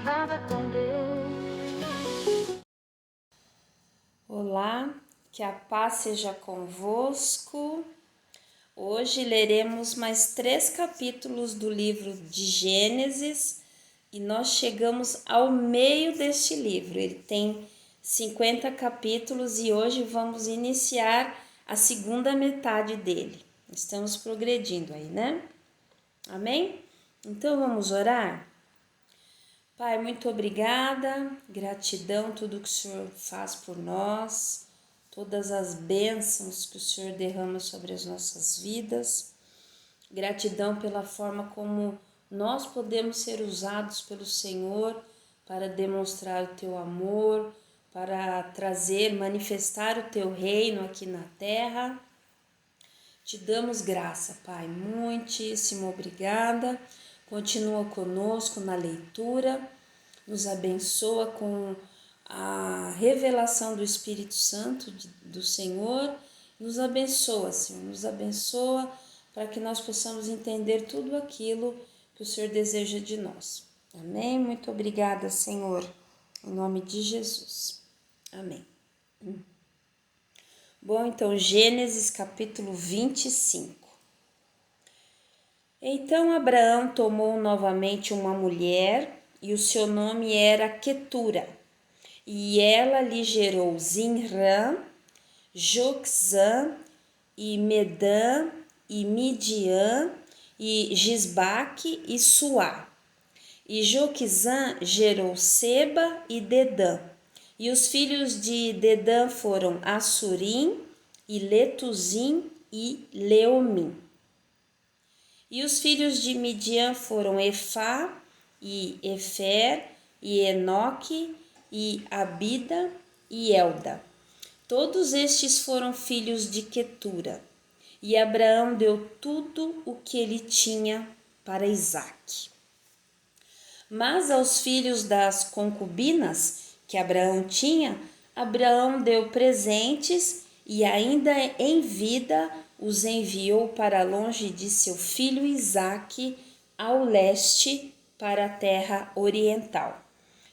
estava com Deus. Olá, que a paz seja convosco. Hoje leremos mais 3 capítulos do livro de Gênesis e nós chegamos ao meio deste livro. Ele tem 50 capítulos e hoje vamos iniciar a segunda metade dele. Estamos progredindo aí, né? Amém? Então vamos orar? Pai, muito obrigada, gratidão tudo que o Senhor faz por nós, todas as bênçãos que o Senhor derrama sobre as nossas vidas, gratidão pela forma como nós podemos ser usados pelo Senhor para demonstrar o Teu amor, para trazer, manifestar o Teu reino aqui na terra. Te damos graça, Pai, muitíssimo obrigada. Continua conosco na leitura, nos abençoa com a revelação do Espírito Santo do Senhor. Nos abençoa, Senhor, nos abençoa para que nós possamos entender tudo aquilo que o Senhor deseja de nós. Amém? Muito obrigada, Senhor, em nome de Jesus. Amém. Bom, então, Gênesis capítulo 25. Então Abraão tomou novamente uma mulher, e o seu nome era Quetura, e ela lhe gerou Zinrã, Joquzã, e Medã, e Midian, e Gisbaque, e Suá. E Joquzã gerou Seba e Dedã. E os filhos de Dedã foram Assurim, e Letuzim, e Leomim. E os filhos de Midian foram Efá, e Efer, e Enoque, e Abida, e Elda. Todos estes foram filhos de Quetura. E Abraão deu tudo o que ele tinha para Isaque. Mas aos filhos das concubinas que Abraão tinha, Abraão deu presentes e ainda em vida os enviou para longe de seu filho Isaque, ao leste, para a terra oriental.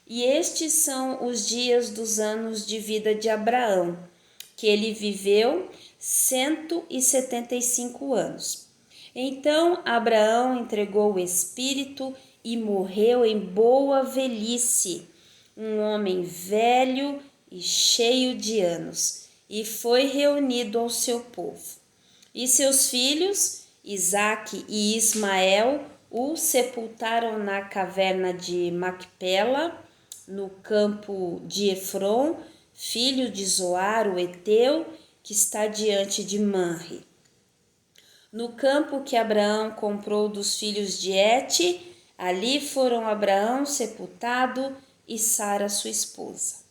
E estes são os dias dos anos de vida de Abraão, que ele viveu 175 anos. Então Abraão entregou o espírito e morreu em boa velhice, um homem velho e cheio de anos, e foi reunido ao seu povo. E seus filhos, Isaque e Ismael, o sepultaram na caverna de Macpela, no campo de Efron, filho de Zoar, o Eteu, que está diante de Manre. No campo que Abraão comprou dos filhos de Et, ali foram Abraão sepultado e Sara, sua esposa.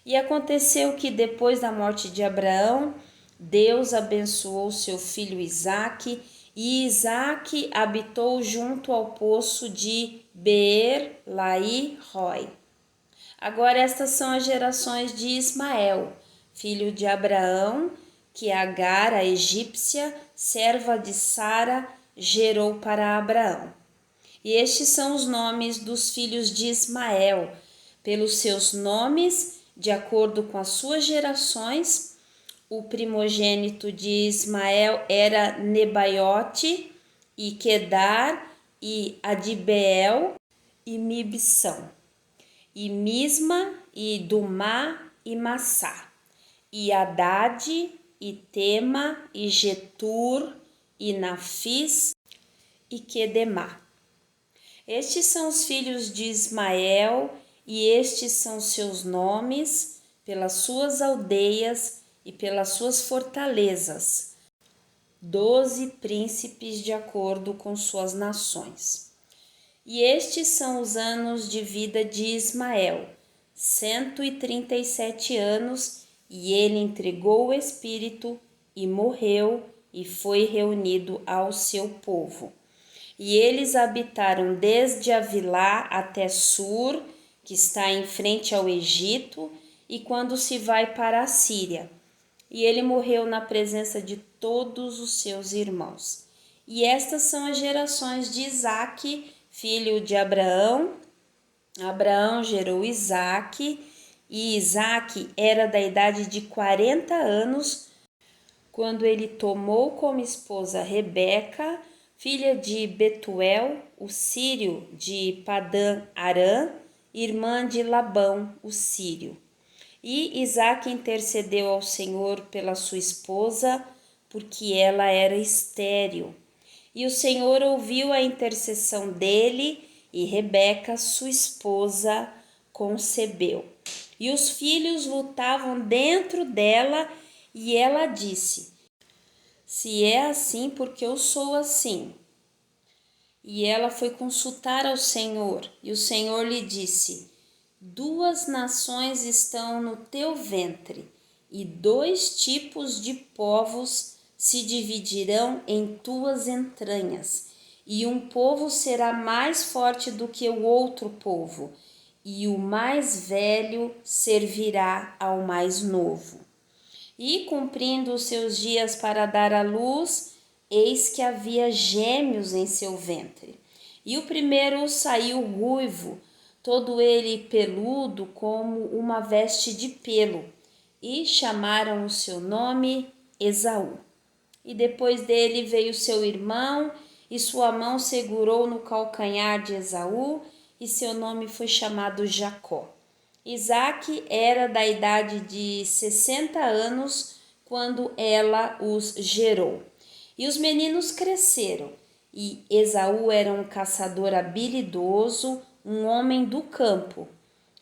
E aconteceu que depois da morte de Abraão, Deus abençoou seu filho Isaque, e Isaque habitou junto ao poço de Beer-Lai-Roi. Agora estas são as gerações de Ismael, filho de Abraão, que Agar, a egípcia, serva de Sara, gerou para Abraão. E estes são os nomes dos filhos de Ismael, pelos seus nomes, de acordo com as suas gerações. O primogênito de Ismael era Nebaiote, e Quedar, e Adibeel, e Mibsão, e Misma, e Dumá, e Massá, e Haddad, e Tema, e Getur, e Nafis, e Quedemá. Estes são os filhos de Ismael, e estes são seus nomes, pelas suas aldeias e pelas suas fortalezas, 12 príncipes de acordo com suas nações. E estes são os anos de vida de Ismael, 137 anos, e ele entregou o espírito e morreu e foi reunido ao seu povo. E eles habitaram desde Avilá até Sur, que está em frente ao Egito, e quando se vai para a Síria. E ele morreu na presença de todos os seus irmãos. E estas são as gerações de Isaque, filho de Abraão, Abraão gerou Isaque, e Isaque era da idade de 40 anos quando ele tomou como esposa Rebeca, filha de Betuel, o sírio de Padã Arã, irmã de Labão, o sírio. E Isaque intercedeu ao Senhor pela sua esposa, porque ela era estéril. E o Senhor ouviu a intercessão dele, e Rebeca, sua esposa, concebeu. E os filhos lutavam dentro dela, e ela disse: Se é assim, porque eu sou assim. E ela foi consultar ao Senhor, e o Senhor lhe disse: 2 nações estão no teu ventre, e 2 tipos de povos se dividirão em tuas entranhas, e um povo será mais forte do que o outro povo, e o mais velho servirá ao mais novo. E cumprindo os seus dias para dar à luz, eis que havia gêmeos em seu ventre. E o primeiro saiu ruivo, todo ele peludo como uma veste de pelo, e chamaram o seu nome Esaú. E depois dele veio seu irmão, e sua mão segurou no calcanhar de Esaú, e seu nome foi chamado Jacó. Isaque era da idade de 60 anos quando ela os gerou. E os meninos cresceram, e Esaú era um caçador habilidoso, um homem do campo,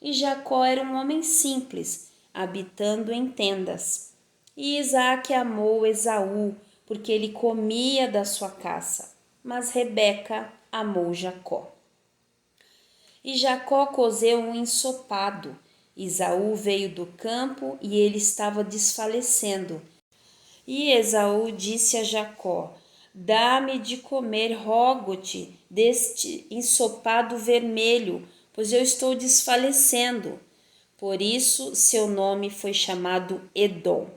e Jacó era um homem simples, habitando em tendas. E Isaque amou Esaú, porque ele comia da sua caça, mas Rebeca amou Jacó. E Jacó cozeu um ensopado. Esaú veio do campo e ele estava desfalecendo. E Esaú disse a Jacó: Dá-me de comer, rogo-te, deste ensopado vermelho, pois eu estou desfalecendo. Por isso seu nome foi chamado Edom.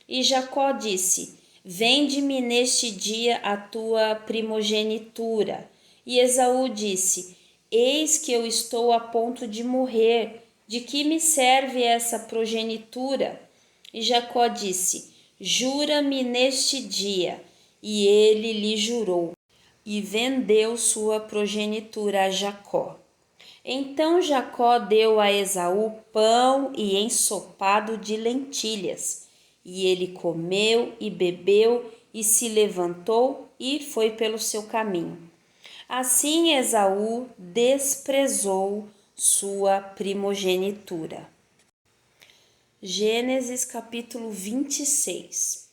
E Jacó disse: Vende-me neste dia a tua primogenitura. E Esaú disse: Eis que eu estou a ponto de morrer. De que me serve essa progenitura? E Jacó disse: Jura-me neste dia. E ele lhe jurou, e vendeu sua progenitura a Jacó. Então Jacó deu a Esaú pão e ensopado de lentilhas. E ele comeu e bebeu e se levantou e foi pelo seu caminho. Assim Esaú desprezou sua primogenitura. Gênesis capítulo 26.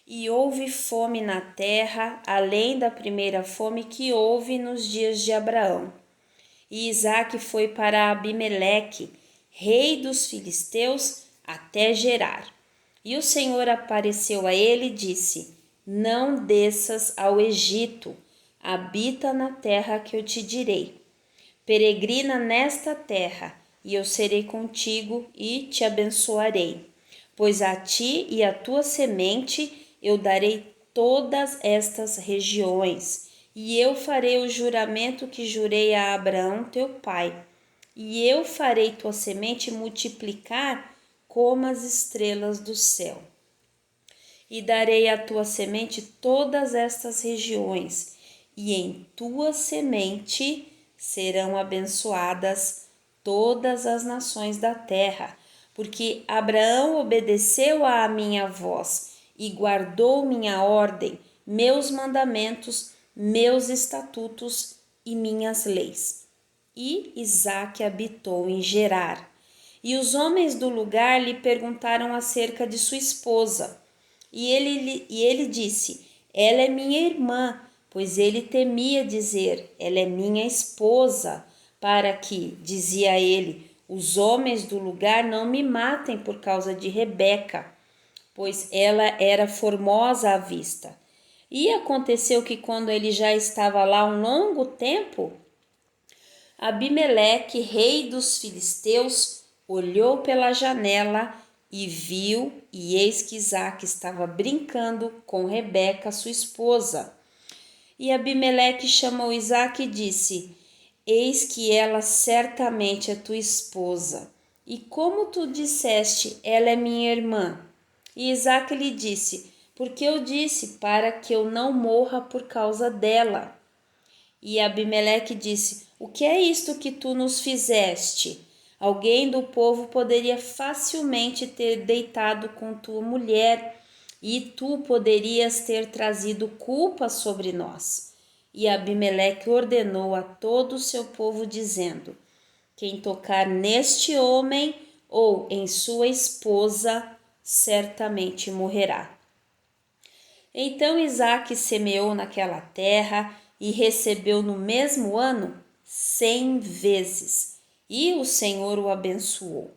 E houve fome na terra, além da primeira fome que houve nos dias de Abraão. E Isaque foi para Abimeleque, rei dos filisteus, até Gerar. E o Senhor apareceu a ele e disse: Não desças ao Egito, habita na terra que eu te direi. Peregrina nesta terra, e eu serei contigo e te abençoarei. Pois a ti e à tua semente eu darei todas estas regiões, e eu farei o juramento que jurei a Abraão teu pai, e eu farei tua semente multiplicar como as estrelas do céu. E darei à tua semente todas estas regiões, e em tua semente serão abençoadas todas as nações da terra, porque Abraão obedeceu à minha voz e guardou minha ordem, meus mandamentos, meus estatutos e minhas leis. E Isaque habitou em Gerar. E os homens do lugar lhe perguntaram acerca de sua esposa. E ele disse: Ela é minha irmã, pois ele temia dizer: Ela é minha esposa, para que, dizia ele, os homens do lugar não me matem por causa de Rebeca, pois ela era formosa à vista. E aconteceu que quando ele já estava lá um longo tempo, Abimeleque, rei dos filisteus, olhou pela janela e viu, e eis que Isaque estava brincando com Rebeca, sua esposa. E Abimeleque chamou Isaque e disse: eis que ela certamente é tua esposa. E como tu disseste, ela é minha irmã. E Isaque lhe disse, porque eu disse para que eu não morra por causa dela. E Abimeleque disse, o que é isto que tu nos fizeste? Alguém do povo poderia facilmente ter deitado com tua mulher, e tu poderias ter trazido culpa sobre nós. E Abimeleque ordenou a todo o seu povo, dizendo, quem tocar neste homem ou em sua esposa, certamente morrerá. Então Isaque semeou naquela terra e recebeu no mesmo ano 100 vezes, e o Senhor o abençoou.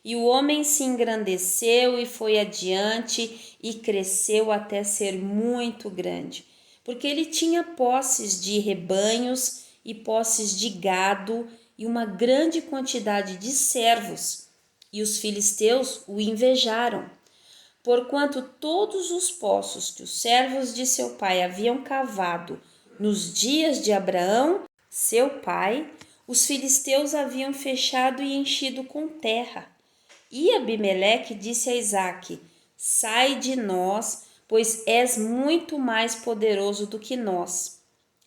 E o homem se engrandeceu e foi adiante e cresceu até ser muito grande, porque ele tinha posses de rebanhos e posses de gado e uma grande quantidade de servos. E os filisteus o invejaram, porquanto todos os poços que os servos de seu pai haviam cavado nos dias de Abraão, seu pai, os filisteus haviam fechado e enchido com terra. E Abimeleque disse a Isaque, sai de nós, pois és muito mais poderoso do que nós.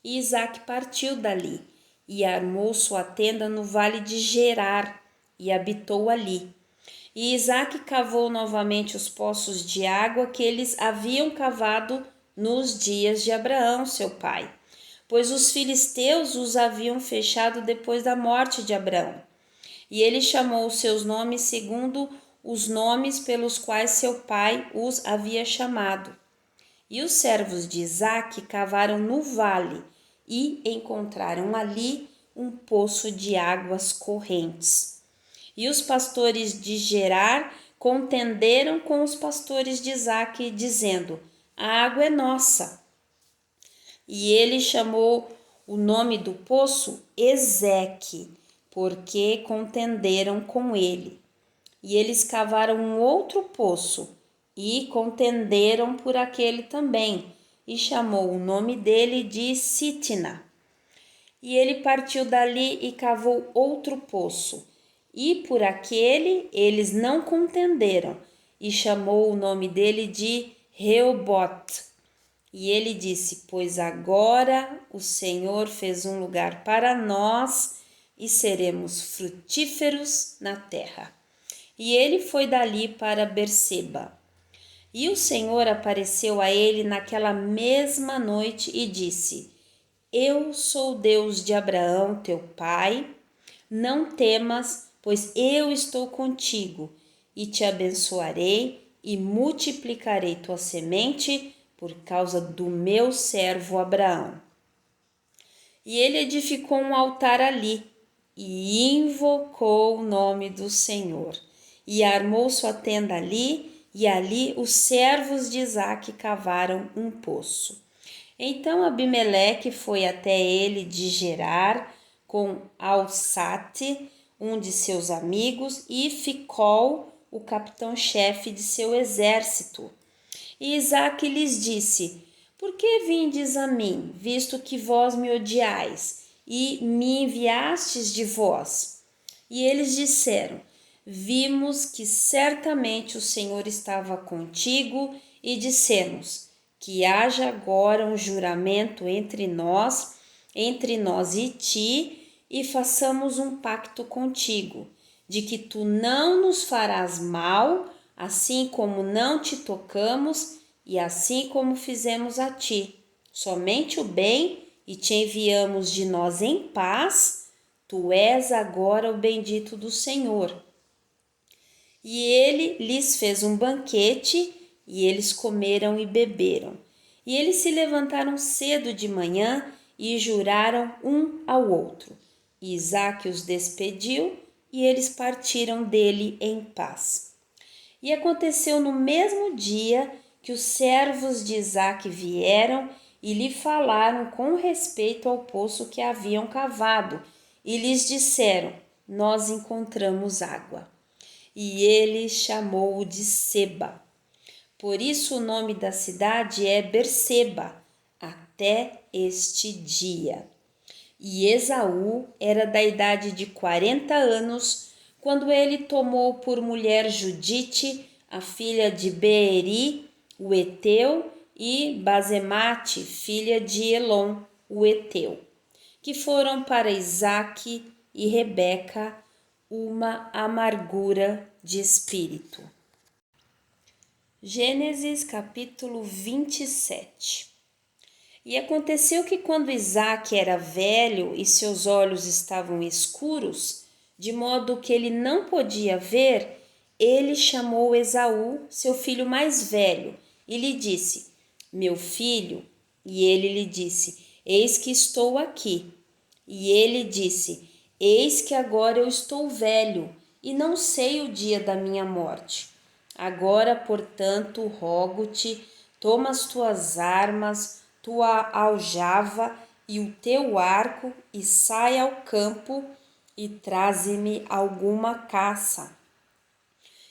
E Isaque partiu dali, e armou sua tenda no vale de Gerar, e habitou ali. E Isaque cavou novamente os poços de água que eles haviam cavado nos dias de Abraão, seu pai, pois os filisteus os haviam fechado depois da morte de Abraão. E ele chamou os seus nomes segundo os nomes pelos quais seu pai os havia chamado. E os servos de Isaque cavaram no vale e encontraram ali um poço de águas correntes. E os pastores de Gerar contenderam com os pastores de Isaque, dizendo, a água é nossa. E ele chamou o nome do poço Ezeque, porque contenderam com ele. E eles cavaram um outro poço e contenderam por aquele também, e chamou o nome dele de Sitna. E ele partiu dali e cavou outro poço, e por aquele eles não contenderam, e chamou o nome dele de Reobote. E ele disse, pois agora o Senhor fez um lugar para nós e seremos frutíferos na terra. E ele foi dali para Berseba. E o Senhor apareceu a ele naquela mesma noite e disse, eu sou o Deus de Abraão, teu pai, não temas, pois eu estou contigo, e te abençoarei e multiplicarei tua semente por causa do meu servo Abraão. E ele edificou um altar ali e invocou o nome do Senhor. E armou sua tenda ali, e ali os servos de Isaque cavaram um poço. Então Abimeleque foi até ele de Gerar com Alsate, um de seus amigos, e Ficol, o capitão-chefe de seu exército. E Isaque lhes disse, por que vindes a mim, visto que vós me odiais, e me enviastes de vós? E eles disseram, vimos que certamente o Senhor estava contigo, e dissemos, que haja agora um juramento entre nós e ti, e façamos um pacto contigo, de que tu não nos farás mal, assim como não te tocamos e assim como fizemos a ti, somente o bem, e te enviamos de nós em paz, tu és agora o bendito do Senhor. E ele lhes fez um banquete, e eles comeram e beberam. E eles se levantaram cedo de manhã e juraram um ao outro. E Isaque os despediu, e eles partiram dele em paz. E aconteceu no mesmo dia que os servos de Isaque vieram e lhe falaram com respeito ao poço que haviam cavado, e lhes disseram, nós encontramos água. E ele chamou-o de Seba. Por isso o nome da cidade é Berseba, até este dia. E Esaú era da idade de 40 anos, quando ele tomou por mulher Judite, a filha de Beeri, o Eteu, e Basemate, filha de Elon, o Eteu, que foram para Isaque e Rebeca uma amargura de espírito. Gênesis capítulo 27. E aconteceu que quando Isaque era velho e seus olhos estavam escuros, de modo que ele não podia ver, ele chamou Esaú, seu filho mais velho, e lhe disse: Meu filho. E ele lhe disse: Eis que estou aqui. E ele disse: Eis que agora eu estou velho e não sei o dia da minha morte. Agora, portanto, rogo-te, toma as tuas armas, tua aljava e o teu arco e sai ao campo e traze-me alguma caça.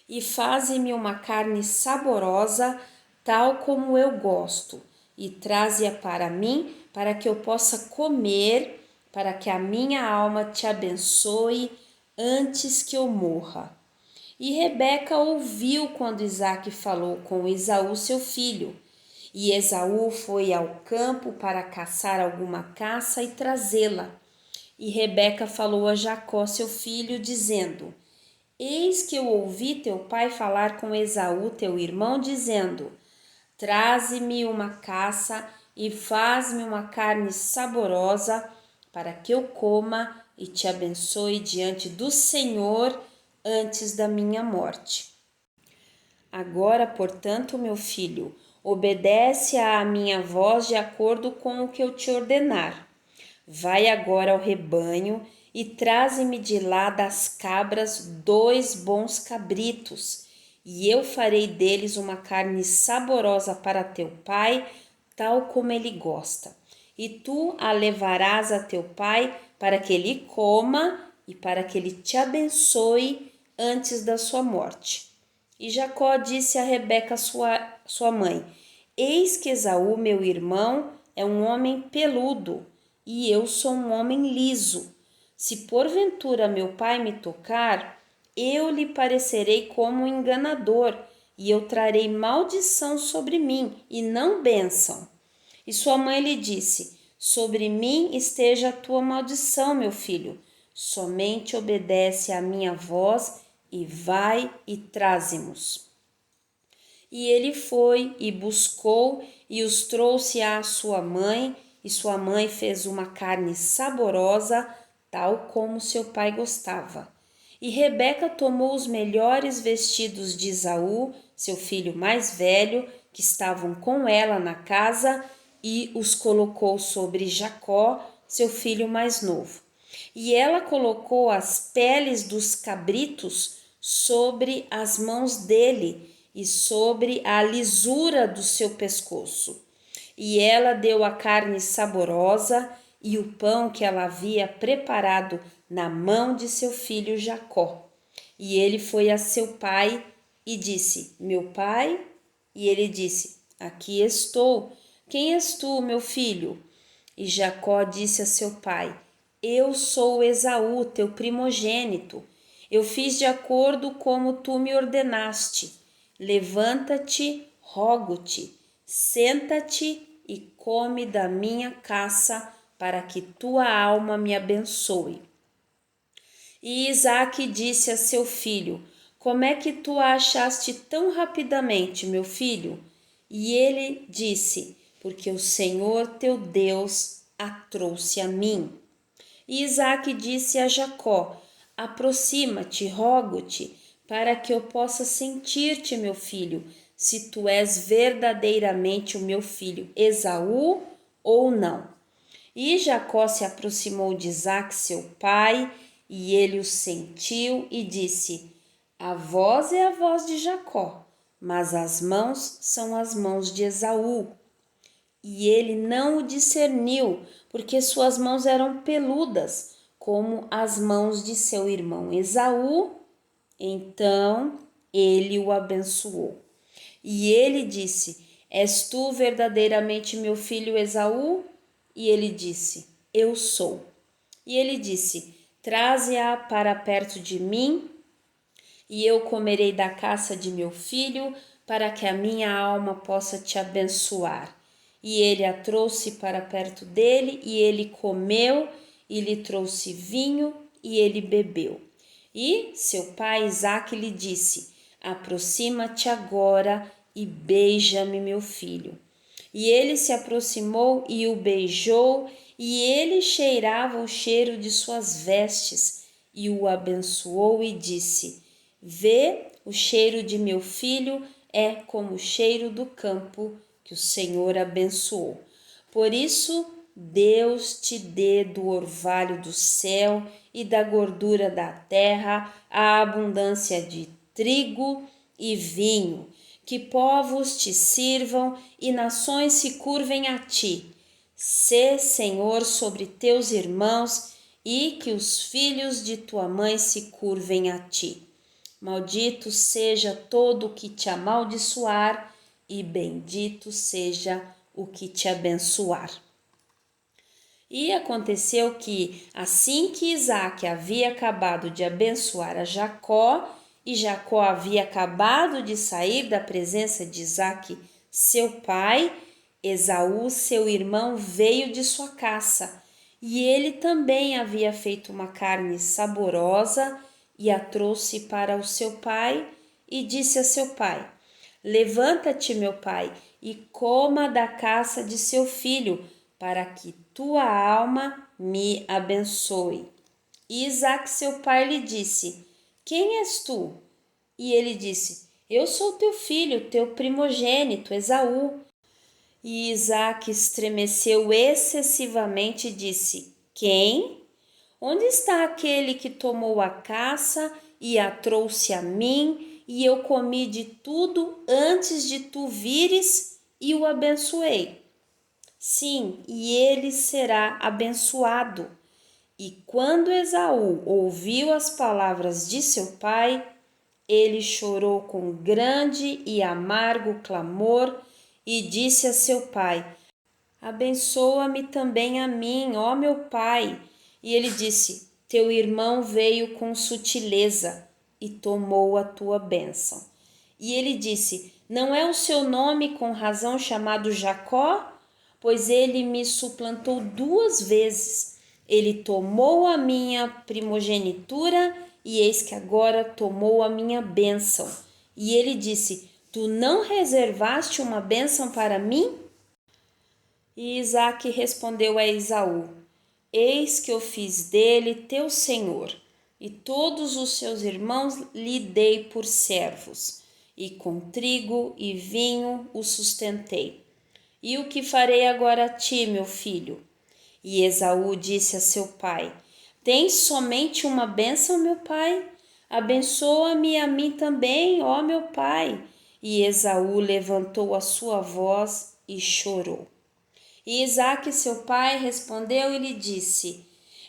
E faze-me uma carne saborosa, tal como eu gosto, e traze-a para mim, para que eu possa comer, para que a minha alma te abençoe antes que eu morra. E Rebeca ouviu quando Isaque falou com Esaú, seu filho. E Esaú foi ao campo para caçar alguma caça e trazê-la. E Rebeca falou a Jacó, seu filho, dizendo: Eis que eu ouvi teu pai falar com Esaú, teu irmão, dizendo: Traze-me uma caça e faz-me uma carne saborosa, para que eu coma e te abençoe diante do Senhor antes da minha morte. Agora, portanto, meu filho, obedece à minha voz de acordo com o que eu te ordenar. Vai agora ao rebanho e traze-me de lá das cabras 2 bons cabritos, e eu farei deles uma carne saborosa para teu pai, tal como ele gosta. E tu a levarás a teu pai para que ele coma e para que ele te abençoe antes da sua morte. E Jacó disse a Rebeca, sua mãe: Eis que Esaú, meu irmão, é um homem peludo, e eu sou um homem liso. Se porventura meu pai me tocar, eu lhe parecerei como um enganador, e eu trarei maldição sobre mim, e não bênção. E sua mãe lhe disse: Sobre mim esteja a tua maldição, meu filho. Somente obedece à minha voz e vai e traze-mos. E ele foi e buscou e os trouxe à sua mãe, e sua mãe fez uma carne saborosa, tal como seu pai gostava. E Rebeca tomou os melhores vestidos de Esaú, seu filho mais velho, que estavam com ela na casa, e os colocou sobre Jacó, seu filho mais novo. E ela colocou as peles dos cabritos sobre as mãos dele e sobre a lisura do seu pescoço. E ela deu a carne saborosa e o pão que ela havia preparado na mão de seu filho Jacó. E ele foi a seu pai e disse: Meu pai? E ele disse: Aqui estou. Quem és tu, meu filho? E Jacó disse a seu pai: Eu sou Esaú, teu primogênito. Eu fiz de acordo como tu me ordenaste. Levanta-te, rogo-te, senta-te e come da minha caça, para que tua alma me abençoe. E Isaque disse a seu filho: Como é que tu a achaste tão rapidamente, meu filho? E ele disse: Porque o Senhor teu Deus a trouxe a mim. E Isaque disse a Jacó: Aproxima-te, rogo-te, para que eu possa sentir-te, meu filho, se tu és verdadeiramente o meu filho Esaú ou não. E Jacó se aproximou de Isaque, seu pai, e ele o sentiu e disse: A voz é a voz de Jacó, mas as mãos são as mãos de Esaú. E ele não o discerniu, porque suas mãos eram peludas, como as mãos de seu irmão Esaú. Então ele o abençoou. E ele disse: És tu verdadeiramente meu filho Esaú? E ele disse: Eu sou. E ele disse: traze-a para perto de mim, e eu comerei da caça de meu filho, para que a minha alma possa te abençoar. E ele a trouxe para perto dele, e ele comeu, e lhe trouxe vinho, e ele bebeu. E seu pai Isaque lhe disse: aproxima-te agora e beija-me, meu filho. E ele se aproximou e o beijou, e ele cheirava o cheiro de suas vestes, e o abençoou e disse: vê, o cheiro de meu filho é como o cheiro do campo que o Senhor abençoou. Por isso, Deus te dê do orvalho do céu e da gordura da terra a abundância de trigo e vinho, que povos te sirvam e nações se curvem a ti. Sê Senhor sobre teus irmãos e que os filhos de tua mãe se curvem a ti. Maldito seja todo o que te amaldiçoar e bendito seja o que te abençoar. E aconteceu que, assim que Isaque havia acabado de abençoar a Jacó, e Jacó havia acabado de sair da presença de Isaque, seu pai, Esaú, seu irmão, veio de sua caça, e ele também havia feito uma carne saborosa e a trouxe para o seu pai, e disse a seu pai: levanta-te, meu pai, e coma da caça de seu filho, para que tua alma me abençoe. E Isaque, seu pai, lhe disse: quem és tu? E ele disse: eu sou teu filho, teu primogênito, Esaú. E Isaque estremeceu excessivamente e disse: quem? Onde está aquele que tomou a caça e a trouxe a mim, e eu comi de tudo antes de tu vires e o abençoei? Sim, e ele será abençoado. E quando Esaú ouviu as palavras de seu pai, ele chorou com grande e amargo clamor e disse a seu pai: abençoa-me também a mim, ó meu pai. E ele disse: teu irmão veio com sutileza e tomou a tua bênção. E ele disse: não é o seu nome com razão chamado Jacó? Pois ele me suplantou 2 vezes. Ele tomou a minha primogenitura e eis que agora tomou a minha bênção. E ele disse: tu não reservaste uma bênção para mim? E Isaque respondeu a Esaú: eis que eu fiz dele teu senhor, e todos os seus irmãos lhe dei por servos, e com trigo e vinho o sustentei. E o que farei agora a ti, meu filho? E Esaú disse a seu pai: tens somente uma bênção, meu pai? Abençoa-me a mim também, ó meu pai. E Esaú levantou a sua voz e chorou. E Isaque, seu pai, respondeu e lhe disse: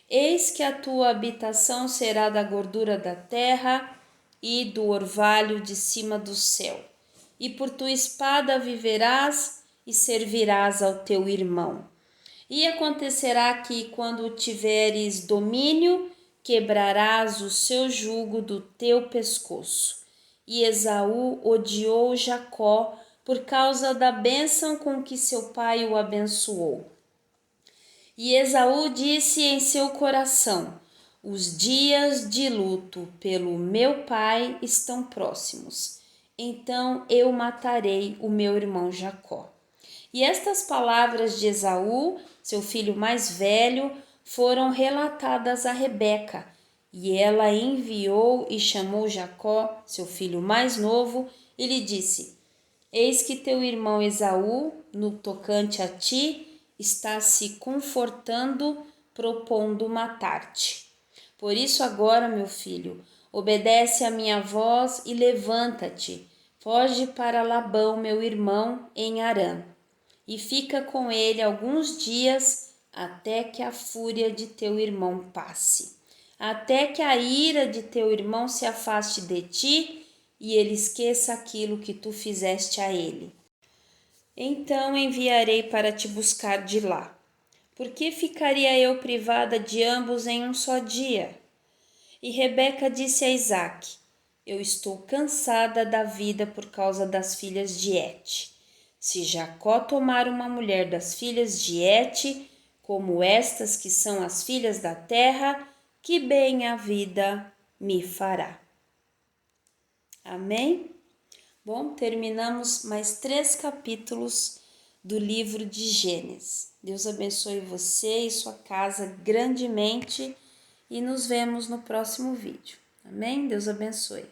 eis que a tua habitação será da gordura da terra e do orvalho de cima do céu. E por tua espada viverás e servirás ao teu irmão. E acontecerá que, quando tiveres domínio, quebrarás o seu jugo do teu pescoço. E Esaú odiou Jacó por causa da bênção com que seu pai o abençoou. E Esaú disse em seu coração: os dias de luto pelo meu pai estão próximos. Então eu matarei o meu irmão Jacó. E estas palavras de Esaú, seu filho mais velho, foram relatadas a Rebeca. E ela enviou e chamou Jacó, seu filho mais novo, e lhe disse: eis que teu irmão Esaú, no tocante a ti, está se confortando, propondo matar-te. Por isso agora, meu filho, obedece à minha voz e levanta-te, foge para Labão, meu irmão, em Harã, e fica com ele alguns dias até que a fúria de teu irmão passe, até que a ira de teu irmão se afaste de ti e ele esqueça aquilo que tu fizeste a ele. Então enviarei para te buscar de lá. Por que ficaria eu privada de ambos em um só dia? E Rebeca disse a Isaque: Eu estou cansada da vida por causa das filhas de Het. Se Jacó tomar uma mulher das filhas de Het, como estas que são as filhas da terra, que bem a vida me fará. Amém? Bom, terminamos mais 3 capítulos do livro de Gênesis. Deus abençoe você e sua casa grandemente e nos vemos no próximo vídeo. Amém? Deus abençoe.